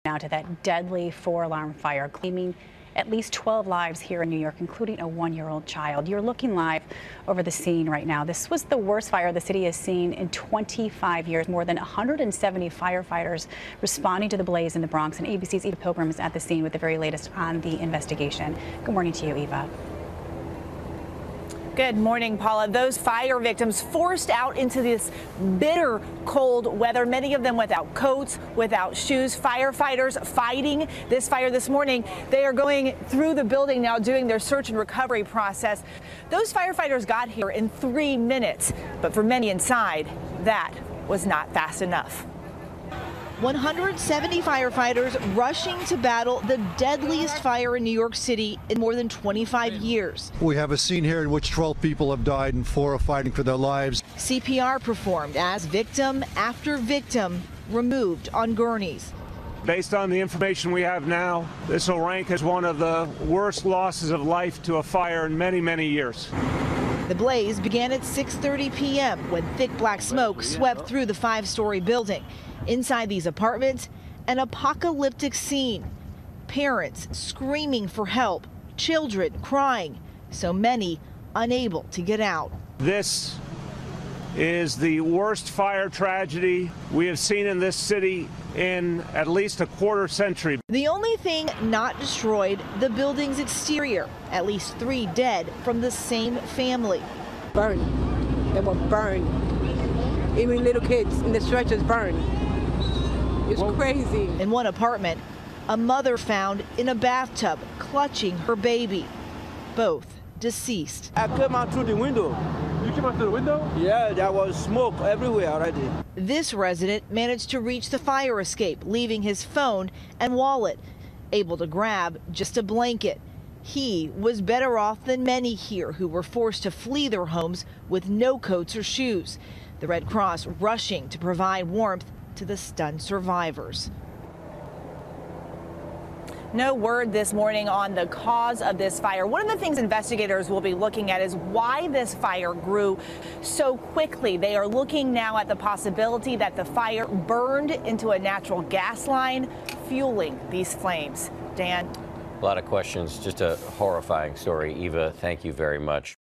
Now to that deadly 4-alarm fire, claiming at least 12 lives here in New York, including a 1-year-old child. You're looking live over the scene right now. This was the worst fire the city has seen in 25 years. More than 170 firefighters responding to the blaze in the Bronx. And ABC's Eva Pilgrim is at the scene with the very latest on the investigation. Good morning to you, Eva. Good morning, Paula. Those fire victims forced out into this bitter cold weather, many of them without coats, without shoes. Firefighters fighting this fire this morning. They are going through the building now doing their search and recovery process. Those firefighters got here in 3 minutes, but for many inside, that was not fast enough. 170 firefighters rushing to battle the deadliest fire in New York City in more than 25 years. We have a scene here in which 12 people have died and 4 are fighting for their lives. CPR performed as victim after victim removed on gurneys. Based on the information we have now, this will rank as one of the worst losses of life to a fire in many, many years. The blaze began at 6:30 p.m. when thick black smoke swept through the 5-story building. Inside these apartments, an apocalyptic scene. Parents screaming for help, children crying, so many unable to get out. This is the worst fire tragedy we have seen in this city in at least a quarter century. The only thing not destroyed, the building's exterior. At least 3 dead from the same family. Burned. They were burned. Even little kids in the stretchers burned. It's crazy. In one apartment, a mother found in a bathtub clutching her baby. Both deceased. I came out through the window. You came out through the window? Yeah, there was smoke everywhere already. This resident managed to reach the fire escape, leaving his phone and wallet, able to grab just a blanket. He was better off than many here who were forced to flee their homes with no coats or shoes. The Red Cross rushing to provide warmth to the stunned survivors. No word this morning on the cause of this fire. One of the things investigators will be looking at is why this fire grew so quickly. They are looking now at the possibility that the fire burned into a natural gas line, fueling these flames. Dan? A lot of questions. Just a horrifying story. Eva, thank you very much.